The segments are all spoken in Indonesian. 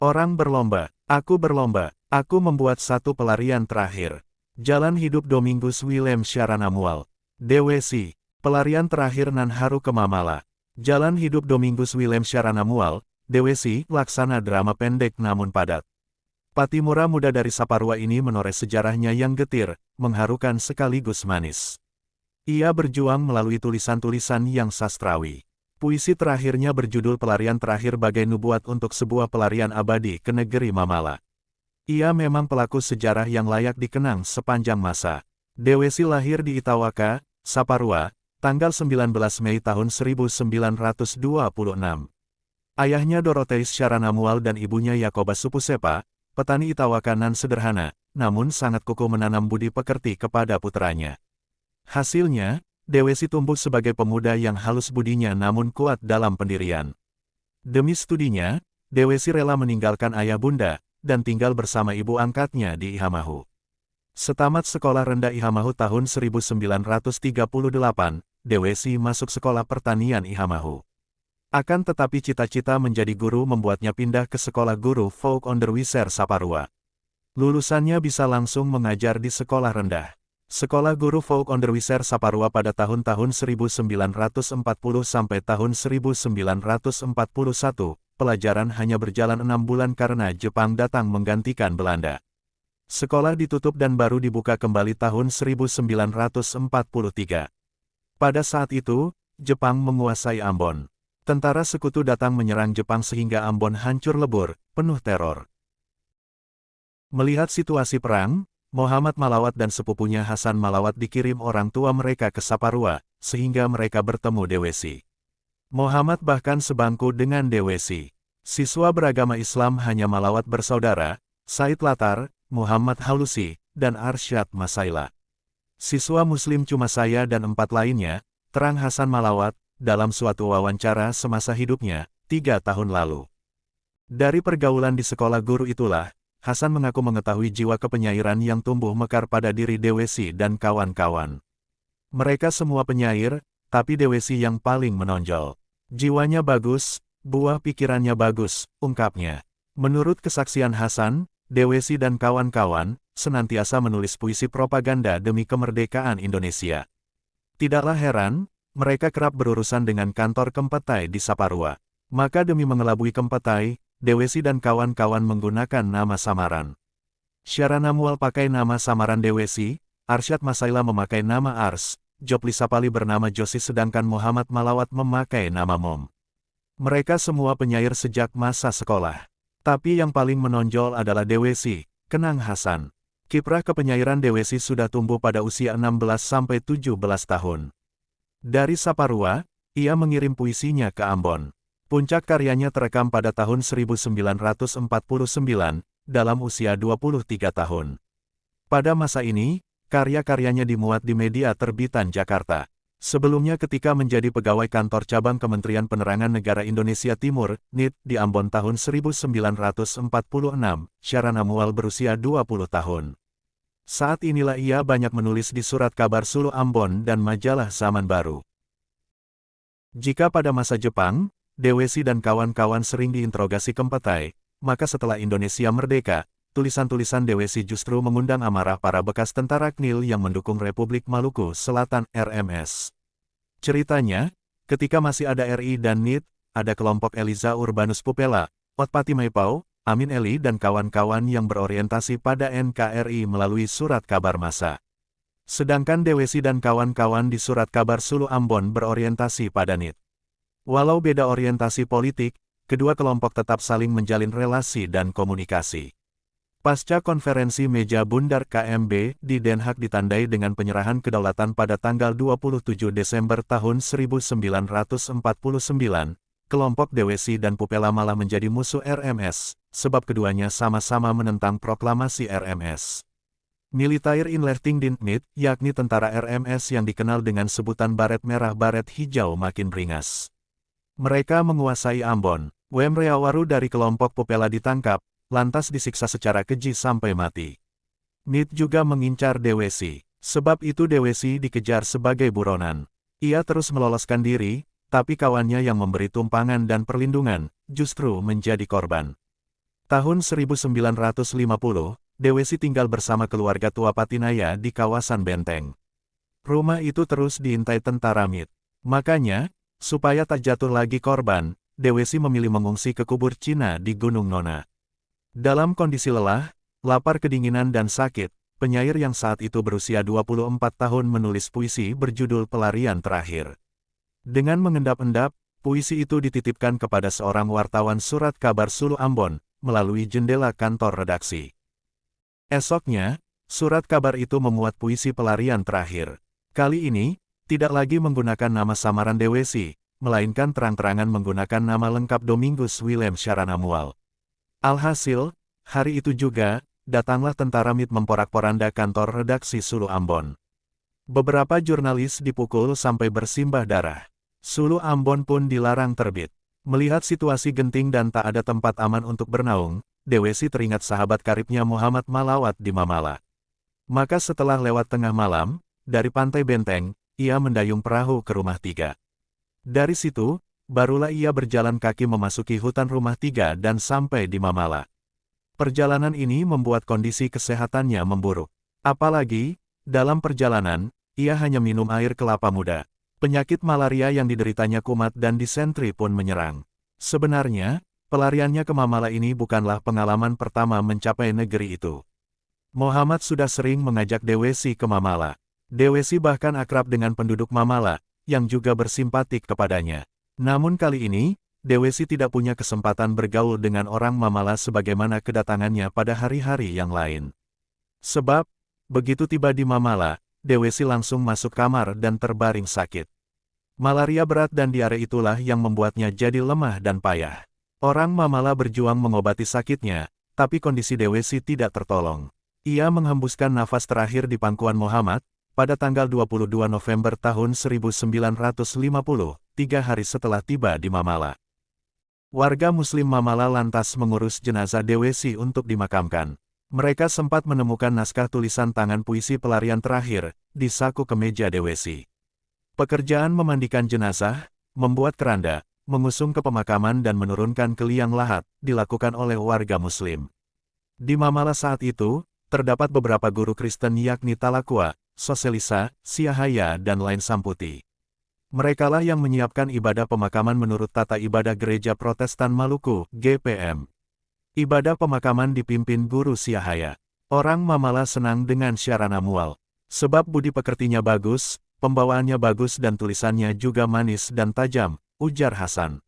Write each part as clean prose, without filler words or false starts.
Orang berlomba, aku membuat satu pelarian terakhir. Jalan hidup Domingus Willem Syahranamual. DWC, pelarian terakhir nan haru kemamala. Jalan hidup Domingus Willem Syahranamual, DWC, laksana drama pendek namun padat. Patimura muda dari Saparua ini menoreh sejarahnya yang getir, mengharukan sekaligus manis. Ia berjuang melalui tulisan-tulisan yang sastrawi. Puisi terakhirnya berjudul Pelarian Terakhir Bagai Nubuat untuk Sebuah Pelarian Abadi ke Negeri Mamala. Ia memang pelaku sejarah yang layak dikenang sepanjang masa. DWC lahir di Itawaka, Saparua, tanggal 19 Mei tahun 1926. Ayahnya Dorotheus Syahranamual dan ibunya Yakoba Supusepa, petani Itawaka nan sederhana, namun sangat kukuh menanam budi pekerti kepada putranya. Hasilnya, DWC tumbuh sebagai pemuda yang halus budinya namun kuat dalam pendirian. Demi studinya, DWC rela meninggalkan ayah bunda, dan tinggal bersama ibu angkatnya di Ihamahu. Setamat sekolah rendah Ihamahu tahun 1938, DWC masuk sekolah pertanian Ihamahu. Akan tetapi cita-cita menjadi guru membuatnya pindah ke sekolah guru Volkonderwijzer Saparua. Lulusannya bisa langsung mengajar di sekolah rendah. Sekolah guru Volkonderwijzer Saparua pada tahun-tahun 1940 sampai tahun 1941, pelajaran hanya berjalan 6 bulan karena Jepang datang menggantikan Belanda. Sekolah ditutup dan baru dibuka kembali tahun 1943. Pada saat itu, Jepang menguasai Ambon. Tentara sekutu datang menyerang Jepang sehingga Ambon hancur lebur, penuh teror. Melihat situasi perang, Muhammad Malawat dan sepupunya Hasan Malawat dikirim orang tua mereka ke Saparua, sehingga mereka bertemu DWC. Muhammad bahkan sebangku dengan DWC. Siswa beragama Islam hanya Malawat bersaudara, Said Latar, Muhammad Halusi, dan Arsyad Masaila. Siswa Muslim cuma saya dan 4 lainnya, terang Hasan Malawat, dalam suatu wawancara semasa hidupnya, 3 tahun lalu. Dari pergaulan di sekolah guru itulah, Hasan mengaku mengetahui jiwa kepenyairan yang tumbuh mekar pada diri DWC dan kawan-kawan. Mereka semua penyair, tapi DWC yang paling menonjol. Jiwanya bagus, buah pikirannya bagus, ungkapnya. Menurut kesaksian Hasan, DWC dan kawan-kawan senantiasa menulis puisi propaganda demi kemerdekaan Indonesia. Tidaklah heran, mereka kerap berurusan dengan kantor Kempetai di Saparua. Maka demi mengelabui Kempetai, DWC dan kawan-kawan menggunakan nama samaran. Syahranamual pakai nama samaran DWC, Arsyad Masaila memakai nama Ars, Jopli Sapali bernama Josi sedangkan Muhammad Malawat memakai nama Mom. Mereka semua penyair sejak masa sekolah. Tapi yang paling menonjol adalah DWC, kenang Hasan. Kiprah kepenyairan DWC sudah tumbuh pada usia 16-17 tahun. Dari Saparua, ia mengirim puisinya ke Ambon. Puncak karyanya terekam pada tahun 1949, dalam usia 23 tahun. Pada masa ini, karya-karyanya dimuat di media terbitan Jakarta. Sebelumnya ketika menjadi pegawai kantor cabang Kementerian Penerangan Negara Indonesia Timur, NIT, di Ambon tahun 1946, Syahranamual berusia 20 tahun. Saat inilah ia banyak menulis di Surat Kabar Sulu Ambon dan majalah Zaman Baru. Jika pada masa Jepang, DWC dan kawan-kawan sering diinterogasi Kempetai, maka setelah Indonesia merdeka, tulisan-tulisan DWC justru mengundang amarah para bekas tentara KNIL yang mendukung Republik Maluku Selatan (RMS). Ceritanya, ketika masih ada RI dan NIT, ada kelompok Eliza Urbanus Pupela, Otpati Maipau, Amin Eli dan kawan-kawan yang berorientasi pada NKRI melalui Surat Kabar Massa. Sedangkan DWC dan kawan-kawan di Surat Kabar Sulu Ambon berorientasi pada NIT. Walau beda orientasi politik, kedua kelompok tetap saling menjalin relasi dan komunikasi. Pasca konferensi meja bundar KMB di Den Haag ditandai dengan penyerahan kedaulatan pada tanggal 27 Desember tahun 1949, kelompok DWC dan Pupela malah menjadi musuh RMS, sebab keduanya sama-sama menentang proklamasi RMS. Militair Inlichting Dienst, yakni tentara RMS yang dikenal dengan sebutan baret merah baret hijau makin beringas. Mereka menguasai Ambon. Wemreawaru dari kelompok Pupela ditangkap, lantas disiksa secara keji sampai mati. NIT juga mengincar DWC. Sebab itu DWC dikejar sebagai buronan. Ia terus meloloskan diri, tapi kawannya yang memberi tumpangan dan perlindungan, justru menjadi korban. Tahun 1950, Dewesi tinggal bersama keluarga tua Patinaya di kawasan Benteng. Rumah itu terus diintai tentara MIT. Makanya, supaya tak jatuh lagi korban, Dewesi memilih mengungsi ke kubur Cina di Gunung Nona. Dalam kondisi lelah, lapar, kedinginan dan sakit, penyair yang saat itu berusia 24 tahun menulis puisi berjudul Pelarian Terakhir. Dengan mengendap-endap, puisi itu dititipkan kepada seorang wartawan surat kabar Sulu Ambon, melalui jendela kantor redaksi. Esoknya, surat kabar itu memuat puisi Pelarian Terakhir. Kali ini, tidak lagi menggunakan nama samaran Dewesi, melainkan terang-terangan menggunakan nama lengkap Domingus Willem Syaranamual. Alhasil, hari itu juga, datanglah tentara MIT memporak-poranda kantor redaksi Sulu Ambon. Beberapa jurnalis dipukul sampai bersimbah darah. Sulu Ambon pun dilarang terbit. Melihat situasi genting dan tak ada tempat aman untuk bernaung, Dewesi teringat sahabat karibnya Muhammad Malawat di Mamala. Maka setelah lewat tengah malam, dari pantai Benteng, ia mendayung perahu ke Rumah Tiga. Dari situ, barulah ia berjalan kaki memasuki hutan Rumah Tiga dan sampai di Mamala. Perjalanan ini membuat kondisi kesehatannya memburuk. Apalagi, dalam perjalanan, ia hanya minum air kelapa muda. Penyakit malaria yang dideritanya kumat dan disentri pun menyerang. Sebenarnya, pelariannya ke Mamala ini bukanlah pengalaman pertama mencapai negeri itu. Muhammad sudah sering mengajak Dewesi ke Mamala. Dewesi bahkan akrab dengan penduduk Mamala, yang juga bersimpatik kepadanya. Namun kali ini, Dewesi tidak punya kesempatan bergaul dengan orang Mamala sebagaimana kedatangannya pada hari-hari yang lain. Sebab, begitu tiba di Mamala, Dewesi langsung masuk kamar dan terbaring sakit. Malaria berat dan diare itulah yang membuatnya jadi lemah dan payah. Orang Mamala berjuang mengobati sakitnya, tapi kondisi Dewesi tidak tertolong. Ia menghembuskan nafas terakhir di pangkuan Muhammad, pada tanggal 22 November tahun 1950, 3 hari setelah tiba di Mamala. Warga Muslim Mamala lantas mengurus jenazah Dewesi untuk dimakamkan. Mereka sempat menemukan naskah tulisan tangan puisi Pelarian Terakhir, di saku kemeja Dewesi. Pekerjaan memandikan jenazah, membuat keranda, mengusung ke pemakaman dan menurunkan ke liang lahat, dilakukan oleh warga Muslim. Di Mamala saat itu, terdapat beberapa guru Kristen yakni Talakwa, Soselisa, Siahaya dan lain Samputi. Merekalah yang menyiapkan ibadah pemakaman menurut tata ibadah Gereja Protestan Maluku, GPM. Ibadah pemakaman dipimpin Guru Siahaya. Orang Mamala senang dengan Syaranamual. Sebab budi pekertinya bagus, pembawaannya bagus dan tulisannya juga manis dan tajam, ujar Hasan.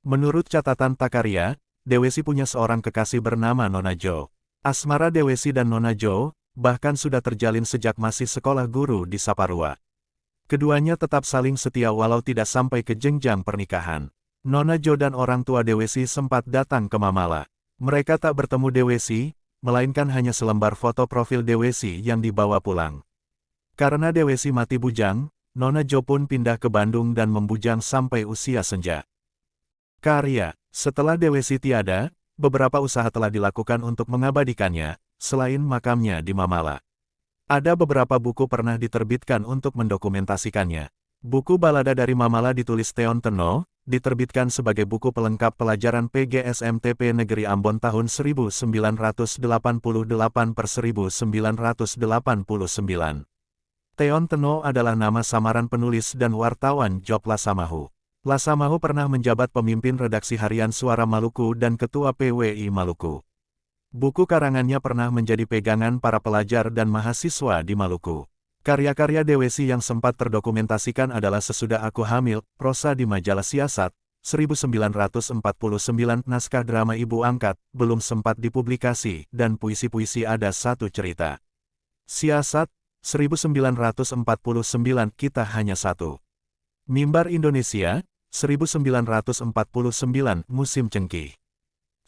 Menurut catatan Takarya, Dewesi punya seorang kekasih bernama Nona Jo. Asmara Dewesi dan Nona Jo, bahkan sudah terjalin sejak masih sekolah guru di Saparua. Keduanya tetap saling setia walau tidak sampai ke jenjang pernikahan. Nona Jo dan orang tua Dewesi sempat datang ke Mamala. Mereka tak bertemu Dewesi, melainkan hanya selembar foto profil Dewesi yang dibawa pulang. Karena Dewesi mati bujang, Nona Jo pun pindah ke Bandung dan membujang sampai usia senja. Karya. Setelah Dewesi tiada, beberapa usaha telah dilakukan untuk mengabadikannya, selain makamnya di Mamala. Ada beberapa buku pernah diterbitkan untuk mendokumentasikannya. Buku Balada dari Mamala ditulis Theon Teno, diterbitkan sebagai buku pelengkap pelajaran PGSMTP Negeri Ambon tahun 1988/1989. Theon Teno adalah nama samaran penulis dan wartawan Job Lasamahu. Lasamahu pernah menjabat pemimpin redaksi harian Suara Maluku dan ketua PWI Maluku. Buku karangannya pernah menjadi pegangan para pelajar dan mahasiswa di Maluku. Karya-karya Dewesi yang sempat terdokumentasikan adalah Sesudah Aku Hamil, prosa di majalah Siasat, 1949, naskah drama Ibu Angkat, belum sempat dipublikasi, dan puisi-puisi Ada Satu Cerita. Siasat, 1949, Kita Hanya Satu. Mimbar Indonesia, 1949, Musim Cengkih.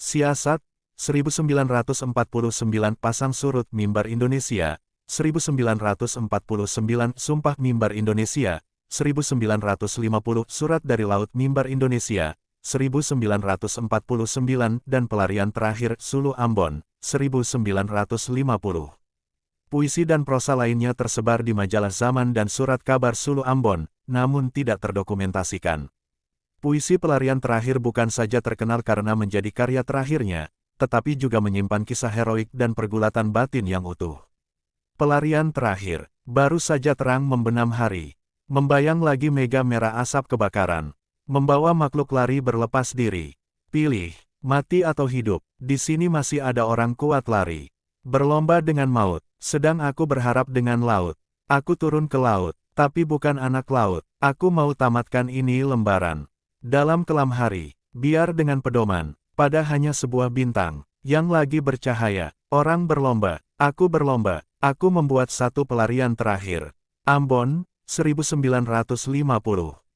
Siasat, 1949, Pasang Surut Mimbar Indonesia, 1949, Sumpah Mimbar Indonesia, 1950, Surat dari Laut Mimbar Indonesia, 1949, dan Pelarian Terakhir Sulu Ambon, 1950. Puisi dan prosa lainnya tersebar di majalah Zaman dan Surat Kabar Sulu Ambon, namun tidak terdokumentasikan. Puisi Pelarian Terakhir bukan saja terkenal karena menjadi karya terakhirnya, tetapi juga menyimpan kisah heroik dan pergulatan batin yang utuh. Pelarian terakhir, baru saja terang membenam hari. Membayang lagi mega merah asap kebakaran. Membawa makhluk lari berlepas diri. Pilih, mati atau hidup, di sini masih ada orang kuat lari. Berlomba dengan maut, sedang aku berharap dengan laut. Aku turun ke laut, tapi bukan anak laut. Aku mau tamatkan ini lembaran. Dalam kelam hari, biar dengan pedoman, pada hanya sebuah bintang, yang lagi bercahaya. Orang berlomba, aku membuat satu pelarian terakhir. Ambon, 1950.